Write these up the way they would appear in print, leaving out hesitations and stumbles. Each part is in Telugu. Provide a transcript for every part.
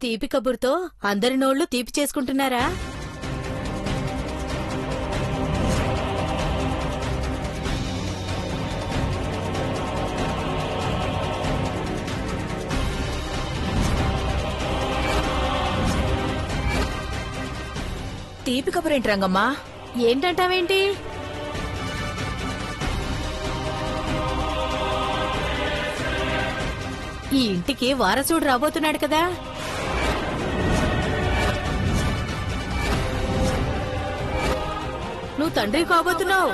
తీపి కబుర్తో అందరి నోళ్లు తీపి చేసుకుంటున్నారా? తీపి కబురేంటి రంగమ్మా? ఏంటంటావేంటి? ఈ ఇంటికి వారసుడు రాబోతున్నాడు కదా. నువ్వు తండ్రి కాబోతున్నావు.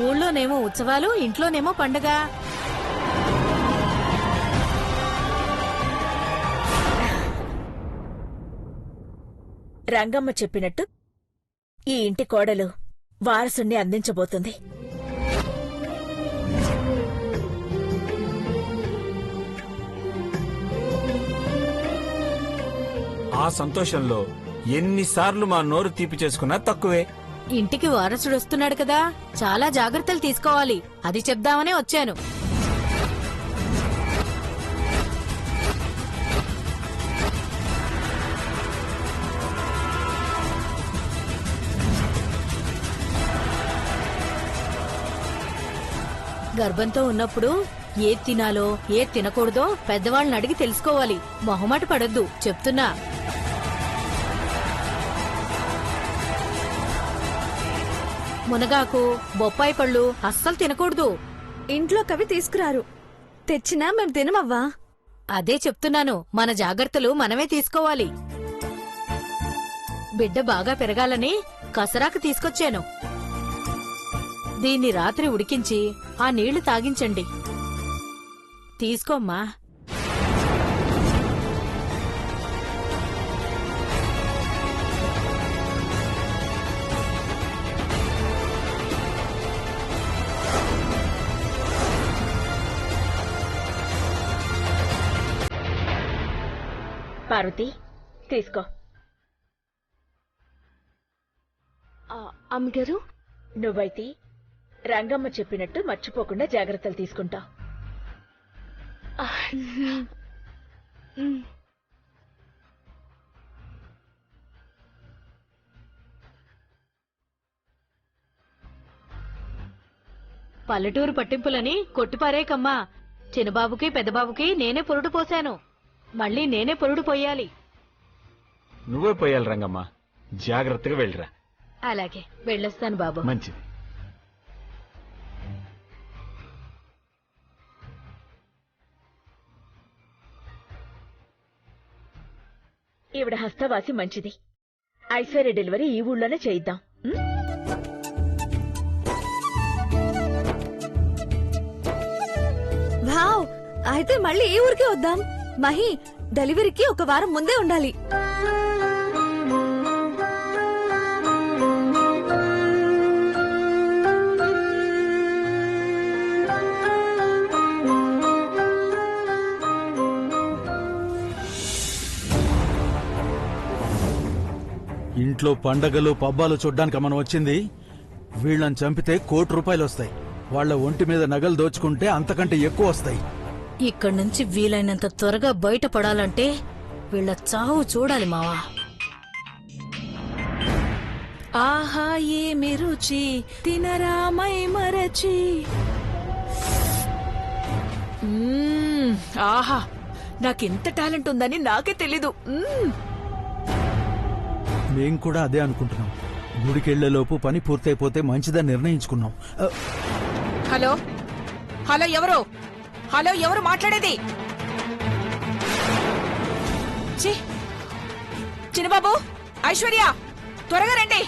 ఊళ్ళోనేమో ఉత్సవాలు, ఇంట్లోనేమో పండగ. రంగమ్మ చెప్పినట్టు ఈ ఇంటి కోడలు వారసుణ్ణి అందించబోతుంది. ఆ సంతోషంలో ఎన్నిసార్లు మా నోరు తీపి చేసుకున్నా తక్కువే. ఇంటికి వారసుడు వస్తున్నాడు కదా, చాలా జాగ్రత్తలు తీసుకోవాలి. అది చెప్దామనే వచ్చాను. గర్భంతో ఉన్నప్పుడు ఏది తినాలో ఏది తినకూడదో పెద్దవాళ్ళని అడిగి తెలుసుకోవాలి. మొహమాట పడొద్దు, చెప్తున్నా. మునగాకు, బొప్పాయి పళ్ళు అస్సలు తినకూడదు. ఇంట్లో కవి తీసుకురారు, తెచ్చినా మేం తినమవ్వా. అదే చెప్తున్నాను, మన జాగ్రత్తలు మనమే తీసుకోవాలి. బిడ్డ బాగా పెరగాలని కసరాకు తీసుకొచ్చాను. దీన్ని రాత్రి ఉడికించి ఆ నీళ్లు తాగించండి. తీసుకోమ్మా. పార్వతి, తీసుకో. అమ్మగారు, నువ్వైతే రంగమ్మ చెప్పినట్టు మర్చిపోకుండా జాగ్రత్తలు తీసుకుంటావు. పల్లెటూరు పట్టింపులని కొట్టిపారేకమ్మా. చిన్నబాబుకి పెద్దబాబుకి నేనే పొరుడు పోశాను, మళ్ళీ నేనే పొరుడు పోయాలి. నువ్వే పోయాలి రంగమ్మ. జాగ్రత్తగా వెళ్ళిరా. అలాగే, వెళ్ళొస్తాను బాబు. మంచిది. ఈవిడ హస్తవాసి మంచిది. ఐశ్వర్య డెలివరీ ఈ ఊళ్ళోనే చేయిద్దాం. వావ్, అయితే మళ్ళీ ఈ ఊరికే వద్దాం. మహి, డెలివరీకి ఒక వారం ముందే ఉండాలి. ఇంట్లో పండగలు పబ్బాలు చూడ్డానికి మనం వచ్చింది. వీళ్ళని చంపితే ₹1,00,00,000 వస్తాయి. వాళ్ల ఒంటి మీద నగలు దోచుకుంటే అంతకంటే ఎక్కువ వస్తాయి. ఇక్కడి నుంచి వీలైనంత త్వరగా బయటపడాలంటే వీళ్ళ చావు చూడాలి మావా. ఆహా ఏమి రుచి తినరామై మరచి. ఆహా, నాకెంత టాలెంట్ ఉందని నాకే తెలీదు. మేం కూడా అదే అనుకుంటున్నాం. గుడికెళ్లేలోపు పని పూర్తయిపోతే మంచిదని నిర్ణయించుకున్నాం. హలో హలో, ఎవరు? హలో, ఎవరు మాట్లాడేది? చిన్నబాబు, ఐశ్వర్య, త్వరగా రండి.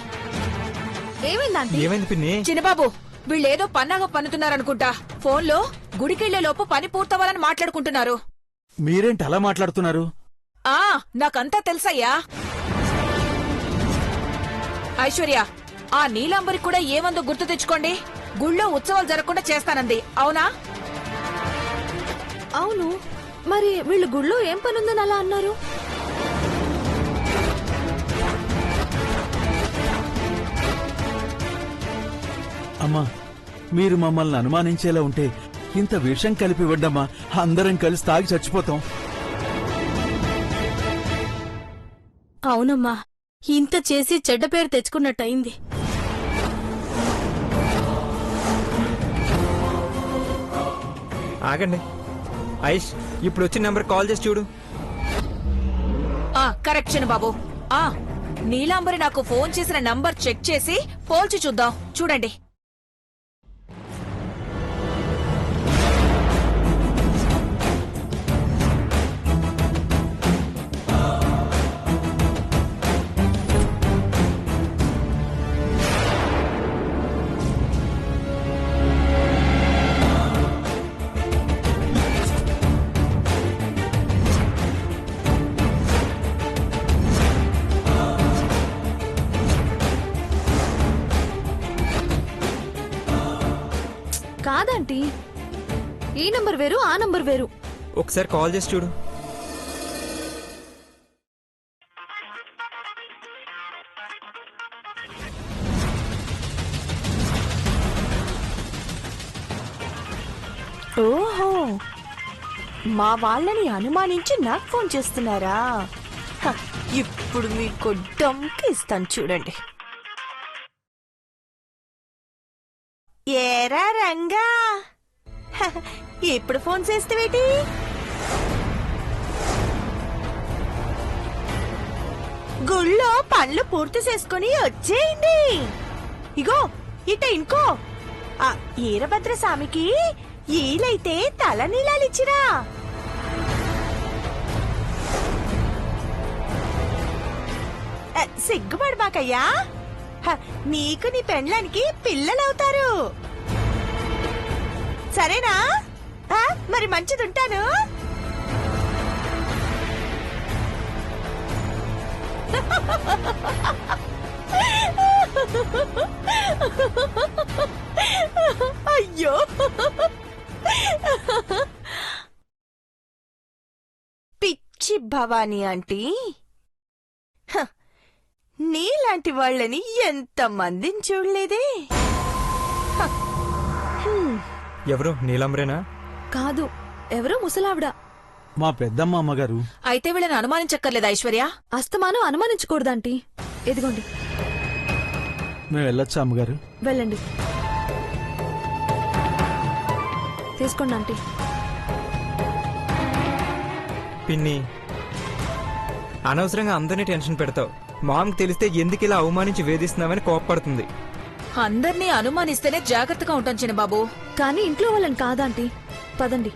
ఏమైంది పిన్ని? చిన్నబాబు, వీళ్ళేదో పన్నాగ పన్నుతున్నారనుకుంటా. ఫోన్లో గుడికెళ్లే లోపు పని పూర్తవ్వాలని మాట్లాడుకుంటున్నారు. మీరేంటి అలా మాట్లాడుతున్నారు? నాకంతా తెలుసయ్యా. ఐశ్వర్య, ఆ నీలాంబరికి కూడా ఏమందో గుర్తు తెచ్చుకోండి. గుళ్ళో ఉత్సవాలు జరగకుండా చేస్తానంది, అవునా? అవును, మరి వీళ్ళు గుళ్ళో ఏం పనుందని అలా అన్నారు? అమ్మా, మీరు మమ్మల్ని అనుమానించేలా ఉంటే ఇంత విషం కలిపి ఇవ్వద్దమ్మా, అందరం కలిసి తాగి చచ్చిపోతాం. అవునమ్మా, ఇంత చేసి చెడ్డ పేరు తెచ్చుకున్నట్టయింది. ఆగండి ఐష్, ఇప్పుడు వచ్చిన నెంబర్ కాల్ చేసి చూడు. కరెక్షన్ బాబు. నీలాంబరి నాకు ఫోన్ చేసిన నంబర్ చెక్ చేసి పోల్చి చూద్దాం. చూడండి. కాదంటీ, ఈ నంబర్ వేరు ఆ నంబర్ వేరు. ఒకసారి కాల్ చేసి చూడు. ఓహో, మా వాళ్ళని అనుమానించి నాకు ఫోన్ చేస్తున్నారా? ఇప్పుడు మీకు డమ్కి ఇస్తాను చూడండి. ఏరా రంగా, ఇప్పుడు ఫోన్ చేస్తేవేటి? గుళ్ళో పనులు పూర్తి చేసుకుని వచ్చేయండి. ఇగో ఇట ఇంకో ఈరభద్ర స్వామికి ఈలైతే తల నీలాలిచ్చిరా. సిగ్గుపడమాకయ్యా, నీకు నీ పెండ్లానికి పిల్లలవుతారు. సరేనా? మరి మంచిదుంటాను. అయ్యో, పిచ్చి భవానీ ఆంటీ, నీలాంటి వాళ్ళని ఎంతమందిని చూడలేదే. ఎవరు? నీలాంబరేనా? కాదు, ఎవరో ముసలావిడ. మా పెద్దమ్మ అమ్మగారు. అయితే వీళ్ళని అనుమానించక్కర్లేదు ఐశ్వర్య. అస్తమానం అనుమానించకూడదంటీ. ఎదిగోండి, మేము వెళ్ళొచ్చా అమ్మగారు? వెళ్ళండి, తీసుకోండి ఆంటీ. పిన్ని, అనవసరంగా అందరినీ టెన్షన్ పెడతావు. మామకి తెలిస్తే ఎందుకు ఇలా అవమానించి వేధిస్తున్నావని కోప్పడుతుంది. అందర్నీ అనుమానిస్తేనే జాగ్రత్తగా ఉంటాం చిన్నబాబు. కానీ ఇంట్లో వాళ్ళని కాదాంటీ. పదండి.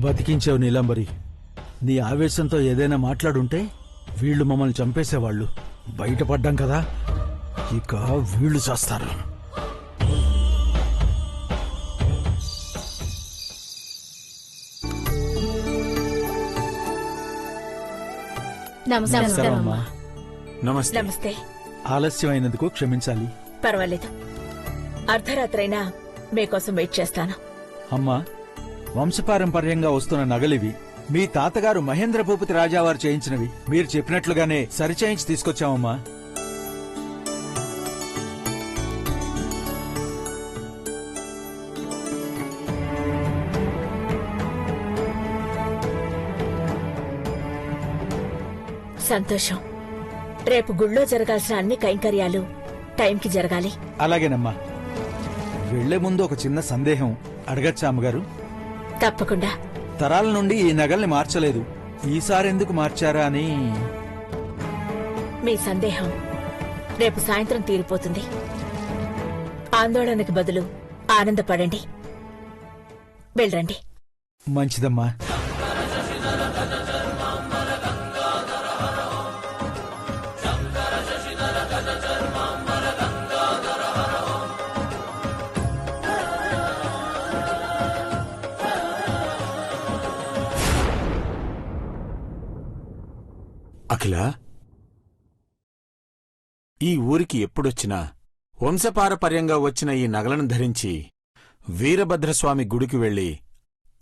బతికించావు నీలాంబరి. నీ ఆవేశంతో ఏదైనా మాట్లాడుంటే వీళ్లు మమ్మల్ని చంపేసేవాళ్లు. బయటపడ్డాం కదా, ఇక వీళ్లు చేస్తారు. నమస్కారం అమ్మా. నమస్తే. నమస్తే. ఆలస్యమైనందుకు క్షమించాలి. పర్వాలేదు, అర్ధరాత్రైనా మీకోసం వెయిట్ చేస్తాను. అమ్మా, వంశపారంపర్యంగా వస్తున్న నగలివి. మీ తాతగారు మహేంద్ర భూపతి రాజావారు చేయించినవి. మీరు చెప్పినట్లుగానే సరిచేయించి తీసుకొచ్చామమ్మా. సంతోషం. రేపు గుళ్ళో జరగాల్సిన అన్ని కైంకర్యాలు టైంకి జరగాలి. అలాగేనమ్మా. వెళ్లే ముందు ఒక చిన్న సందేహం అడగచ్చా అమ్మగారు? తప్పకుండా. తరాల నుండి ఈ నగల్ని మార్చలేదు, ఈసారెందుకు మార్చారా అని. మీ సందేహం రేపు సాయంత్రం తీరిపోతుంది. ఆందోళనకి బదులు ఆనందపడండి. వెళ్ళండి. మంచిదమ్మా. అఖిల, ఈ ఊరికి ఎప్పుడొచ్చినా వంశపారపర్యంగా వచ్చిన ఈ నగలను ధరించి వీరభద్రస్వామి గుడికి వెళ్లి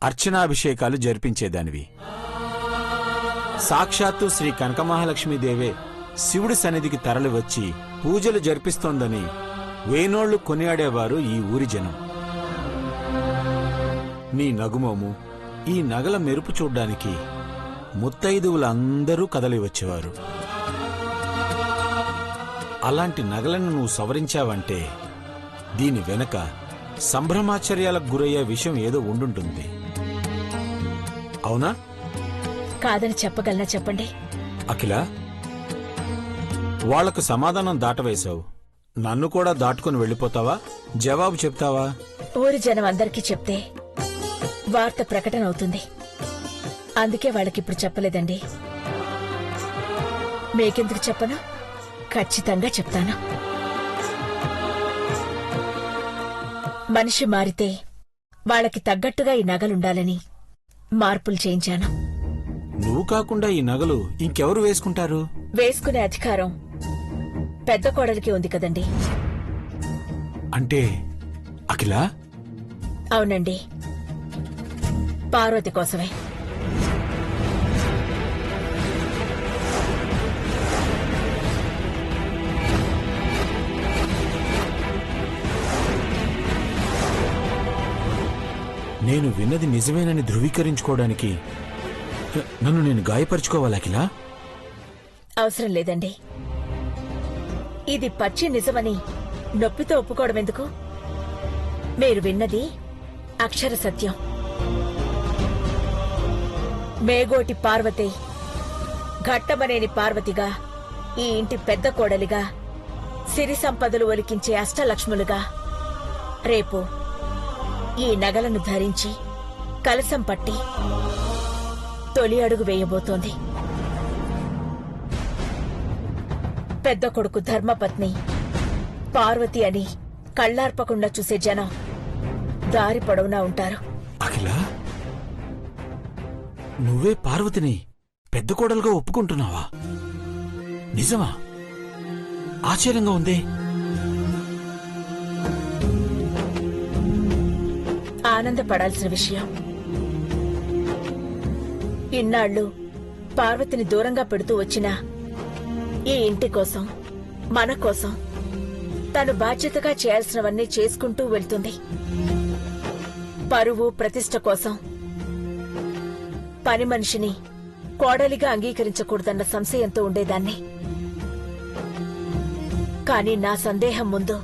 అర్చనాభిషేకాలు జరిపించేదానివి. సాక్షాత్తు శ్రీ కనకమహాలక్ష్మీదేవే శివుడి సన్నిధికి తరలివచ్చి పూజలు జరిపిస్తోందని వేనోళ్లు కొనియాడేవారు ఈ ఊరి జనం. నీ నగుమోము, ఈ నగల మెరుపు చూడ్డానికి ముత్తైదువులందరూ కదలివచ్చేవారు. అలాంటి నగలను నువ్వు సవరించావంటే దీని వెనక సంభ్రమాశ్చర్యాలకు గురయ్యే విషయం ఏదో ఉండుంటుంది. అవునా? కాదని చెప్పగలనా చెప్పండి. అఖిల, వాళ్లకు సమాధానం దాటవేశావు. నన్ను కూడా దాటుకుని వెళ్ళిపోతావా? జవాబు చెప్తావా? ఊరి జనం అందరికీ చెప్తే వార్త ప్రకటన అవుతుంది. అందుకే వాళ్ళకిప్పుడు చెప్పలేదండి. మీకెందుకు చెప్పను? ఖచ్చితంగా చెప్తాను. మనిషి మారితే వాళ్ళకి తగ్గట్టుగా ఈ నగలుండాలని మార్పులు చేయించాను. నువ్వు కాకుండా ఈ నగలు ఇంకెవరు వేసుకుంటారు? వేసుకునే అధికారం పెద్ద కోడలికి ఉంది కదండి. అంటే అఖిల, అవునండి, పార్వతి కోసమే. నేను విన్నది నిజమేనని ధృవీకరించుకోవడానికి నన్ను నేను గాయపరుచుకోవాలి అఖిల? అవసరం లేదండి. ఇది పచ్చి నిజమని నొప్పితో ఒప్పుకోవడం ఎందుకు? మీరు విన్నది అక్షర సత్యం. మేగోటి పార్వతి ఘట్టమనేని పార్వతిగా, ఈ ఇంటి పెద్ద కోడలిగా, సిరి సంపదలు ఒలికించే అష్టలక్ష్ములుగా రేపు ఈ నగలను ధరించి కలసం పట్టి తొలి అడుగు వేయబోతోంది. పెద్ద కొడుకు ధర్మపత్ని పార్వతి అని కళ్లార్పకుండా చూసే జనం దారి పొడవునా ఉంటారు. అఖిల, నువ్వే పార్వతిని పెద్ద కోడలుగా ఒప్పుకుంటున్నావా? నిజమా? ఆశ్చర్యంగా ఉంది. ఆనందపడాల్సిన విషయం. ఇన్నాళ్లు పార్వతిని దూరంగా పెడుతూ వచ్చినా ఈ ఇంటి కోసం, మన కోసం తను బాధ్యతగా చేయాల్సినవన్నీ చేసుకుంటూ వెళ్తుంది. పరువు ప్రతిష్ట కోసం పని మనిషిని కోడలిగా అంగీకరించకూడదన్న సంశయంతో ఉండేదాన్ని. కాని నా సందేహం ముందు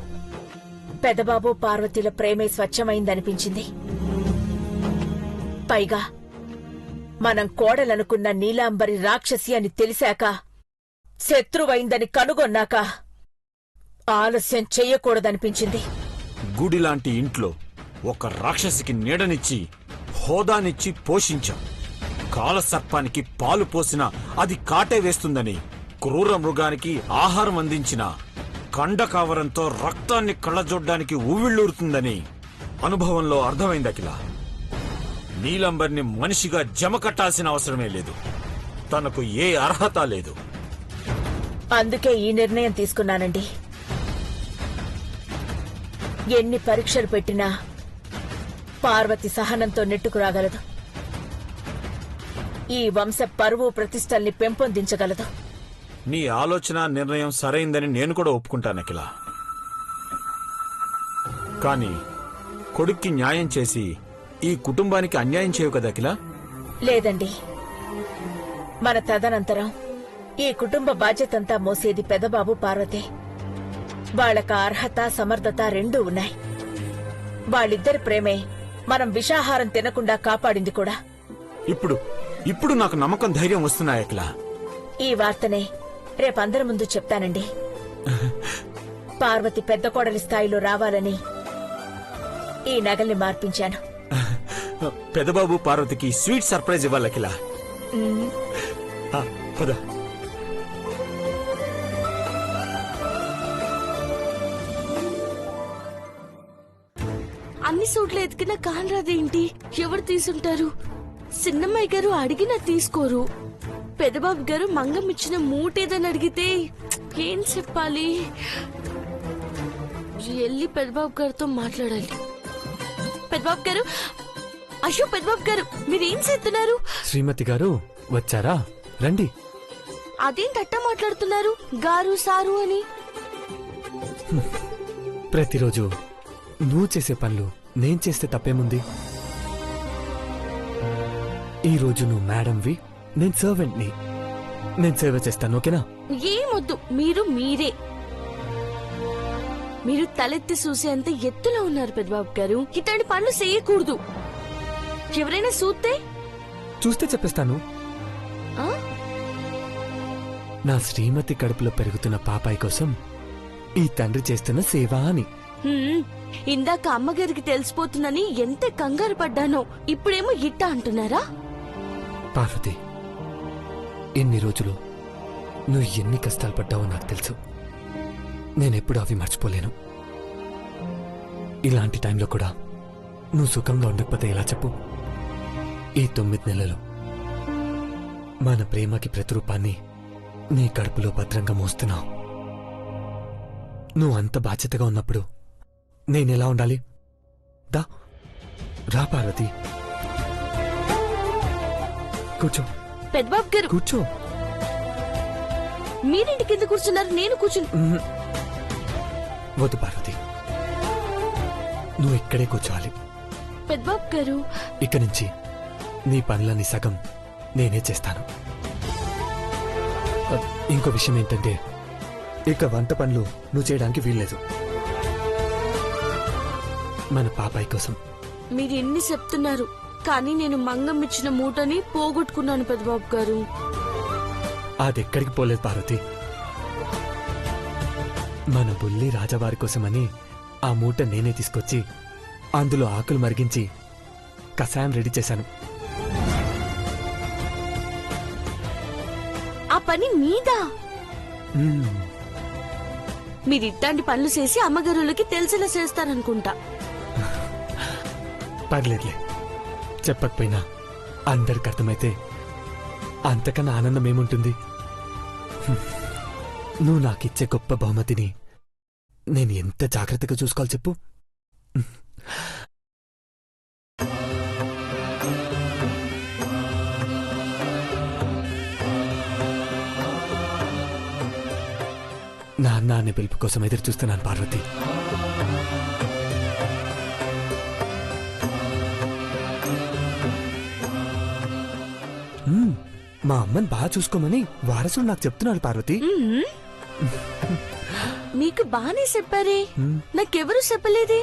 పెదబాబు పార్వతిల ప్రేమే స్వచ్ఛమైందనిపించింది. పైగా మనం కోడలనుకున్న నీలాంబరి రాక్షసి అని తెలిసాక, శత్రువైందని కనుగొన్నాక ఆలస్యం చెయ్యకూడదనిపించింది. గుడిలాంటి ఇంట్లో ఒక రాక్షసికి నీడనిచ్చి, హోదానిచ్చి పోషించాం. కాలసర్పానికి పాలు పోసినా అది కాటే వేస్తుందని, క్రూర మృగానికి ఆహారం అందించిన కండకావరంతో రక్తాన్ని కళ్ళజొడ్డానికి ఊవిళ్ళూరుతుందని అనుభవంలో అర్థమైంది అఖిల. నీలంబర్ని మనిషిగా జమ కట్టాల్సిన అవసరమే లేదు. తనకు ఏ అర్హత లేదు. అందుకే ఈ నిర్ణయం తీసుకున్నానండి. ఎన్ని పరీక్షలు పెట్టినా పార్వతి సహనంతో నెట్టుకురాగలదు. ఈ వంశ పరువు ప్రతిష్టల్ని పెంపొందించగలదు. నీ ఆలోచన, నిర్ణయం సరైందని నేను కూడా ఒప్పుకుంటాను అఖిల. కాని కొడుక్కి న్యాయం చేసి ఈ కుటుంబానికి అన్యాయం చేయవు కదా అఖిల? లేదండి. మన తదనంతరం ఈ కుటుంబ బాధ్యతంతా మోసేది పెదబాబు పార్వతే. వాళ్ళక అర్హత, సమర్థత రెండూ ఉన్నాయి. వాళ్ళిద్దరి ప్రేమే మనం విషాహారం తినకుండా కాపాడింది కూడా. ఇప్పుడు నాకు నమ్మకం, ధైర్యం వస్తున్నాయి అఖిల. ఈ వార్తనే రేపందరి ముందు చెప్తానండి. పార్వతి పెద్ద కోడలి స్థాయిలో రావాలని ఈ నగల్ని మార్పించాను. పెదబాబు పార్వతికి స్వీట్ సర్ప్రైజ్ ఇవ్వాలి అఖిల. పద. అన్ని సూట్లు ఎతికినా కానరాదేంటి? ఎవరు తీసుంటారు? సిన్నమ్మాయి గారు అడిగినా తీసుకోరు. పెదబాబు గారు మంగం ఇచ్చిన మూటేదని అడిగితే ఏం చెప్పాలి? వెళ్ళి పెదబాబు గారితో మాట్లాడాలి. పెదబాబు గారు, అయ్యో పెద్దబాబు గారు మీరేం చేస్తున్నారు? శ్రీమతి గారు వచ్చారా? రండి. అదేంటట్ట మాట్లాడుతున్నారు గారు సారు అని? ప్రతిరోజు నువ్వు చేసే పనులు నేను చేస్తే తప్పేముంది? ఈ రోజు నువ్వు మేడంవి, నేను సర్వెంట్ని. నేను సేవ చేస్తాను, ఓకేనా? ఏమొద్దు, మీరే మీరు తలెత్తి చూసేంత ఎత్తులో ఉన్నారు పెద్దబాబు గారు. ఇట్లాంటి పనులు చేయకూడదు. ఎవరైనా చూస్తే చూస్తే చెప్పేస్తాను. ఆ? నా శ్రీమతి కడుపులో పెరుగుతున్న పాపాయి కోసం ఈ తండ్రి చేస్తున్న సేవ అని. హ్మ్, ఇందాక అమ్మగారికి తెలిసిపోతుందని ఎంత కంగారు పడ్డానో, ఇప్పుడేమో ఇట్ట అంటున్నారా? పార్వతి, ఎన్ని రోజులు నువ్వు ఎన్ని కష్టాలు పడ్డావో నాకు తెలుసు. నేనెప్పుడు అవి మర్చిపోలేను. ఇలాంటి టైంలో కూడా నువ్వు సుఖంగా ఉండకపోతే ఎలా చెప్పు? ఈ 9 నెలలు మన ప్రేమకి ప్రతిరూపాన్ని నీ కడుపులో భద్రంగా మోస్తున్నావు. నువ్వు అంత బాధ్యతగా ఉన్నప్పుడు నేనెలా ఉండాలి? దా రా పార్వతి, కూర్చో. పెద్దబాబు గారు కూర్చో. మీరింటి కింద కూర్చున్నారు, నేను కూర్చుని. వద్దు పార్వతి, నువ్వు ఇక్కడే కూర్చోవాలి. పెద్దబాబు గారు ఇక నుంచి నీ పనులని సగం నేనే చేస్తాను. ఇంకో విషయం ఏంటంటే, ఇక వంట పనులు నువ్వు చేయడానికి వీల్లేదు. మన పాపాయి కోసం. మీరు ఎన్ని చెప్తున్నారు, కానీ నేను మంగం ఇచ్చిన మూటని పోగొట్టుకున్నాను పెద్దబాబు గారు. అదెక్కడికి పోలేదు పార్వతి. మన బుల్లి రాజావారి కోసమని ఆ మూట నేనే తీసుకొచ్చి అందులో ఆకులు మరిగించి కషాయం రెడీ చేశాను. ఆ పని మీదా? మ్మ్. మీరు ఇట్లాంటి పనులు చేసి అమ్మగారులకి తెలిసేలా చేస్తారనుకుంటా. పర్లేదులే, చెప్పకపోయినా అందరికి అర్థమైతే అంతకన్నా ఆనందం ఏముంటుంది? నువ్వు నాకిచ్చే గొప్ప బహుమతిని నేను ఎంత జాగ్రత్తగా చూసుకోవాలి చెప్పు? నాన్న అనే పిలుపు కోసం ఎదురు చూస్తున్నాను పార్వతి. మా అమ్మని బాగా చూసుకోమని వారసుడు నాకు చెప్తున్నాడు పార్వతి. మీకు బానే చెప్పారే, నాకెవరు చెప్పలేదే.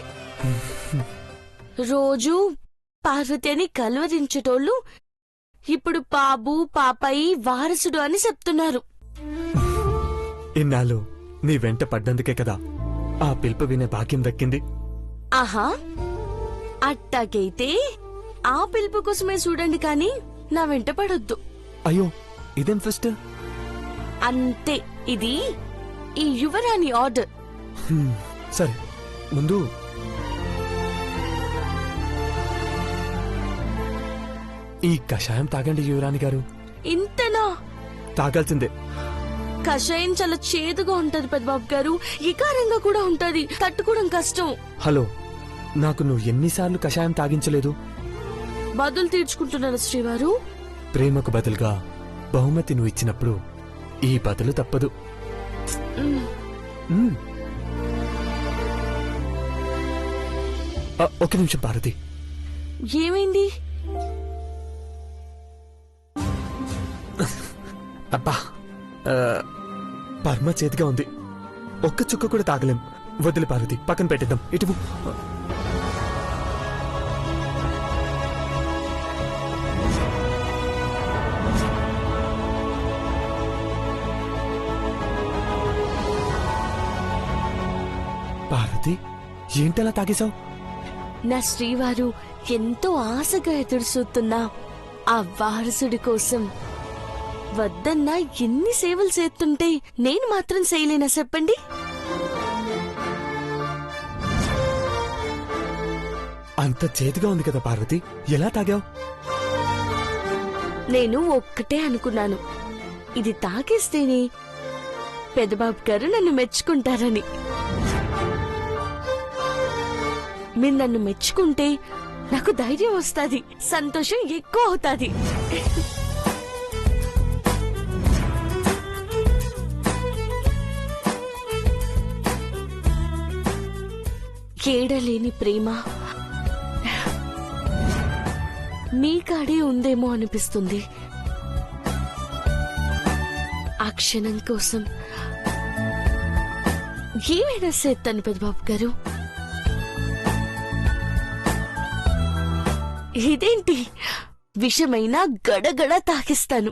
రోజు పార్వతి అని కలవరించేటోళ్ళు ఇప్పుడు బాబు పాపాయి వారసుడు అని చెప్తున్నారు. ఇన్నాళ్ళు నీ వెంట పడ్డందుకే కదా ఆ పిలుపు వినే భాగ్యం దక్కింది. ఆహా, అట్టాకైతే ఆ పిలుపు కోసమే చూడండి, కానీ నా వెంట పడొద్దు. అయ్యో, ఇదేం ఫస్ట్? అంతే, ఇది ఈ యువరాణి ఆర్డర్. సరే, ముందు ఈ కషాయం తాగండి యువరాణి గారు. ఇంతనా? తాగాల్సిందే. కషాయం చాలా చేదుగా ఉంటది పెద్దబాబు గారు, వికారంగా కూడా ఉంటది, తట్టుకోవడం కష్టం. హలో, నాకు నువ్వు ఎన్నిసార్లు కషాయం తాగించలేదు? బదులు తీర్చుకుంటున్నాను శ్రీవారు. ప్రేమకు బదులుగా బహుమతి నువ్వు ఇచ్చినప్పుడు ఈ బదులు తప్పదు. ఒక నిమిషం పార్వతి. ఏమైంది? అబ్బా, పర్మ చేతిగా ఉంది, ఒక్క చుక్క కూడా తాగలేం. వదిలి పార్వతి, పక్కన పెట్టేద్దాం. ఇటు పార్వతి, ఏంటలా తాగేశావు? నా శ్రీవారు ఎంతో ఆశగా ఎదురుచూస్తున్నా ఆ వారసుడి కోసం వద్దన్నా ఎన్ని సేవలు చేస్తుంటే నేను మాత్రం చేయలేనా చెప్పండి? అంత చేతిగా ఉంది కదా పార్వతి, ఎలా తాగావు? నేను ఒక్కటే అనుకున్నాను, ఇది తాగేస్తేనే పెద్దబాబు గారు నన్ను మెచ్చుకుంటారని. మీరు నన్ను మెచ్చుకుంటే నాకు ధైర్యం వస్తుంది, సంతోషం ఎక్కువ అవుతాది. ఏడలేని ప్రేమ మీ కాడే ఉందేమో అనిపిస్తుంది. ఆ క్షణం కోసం ఏమైనా చేస్తాను పెద్దబాబు గారు. ఇదేంటి విషమైనా గడగడ తాకిస్తాను.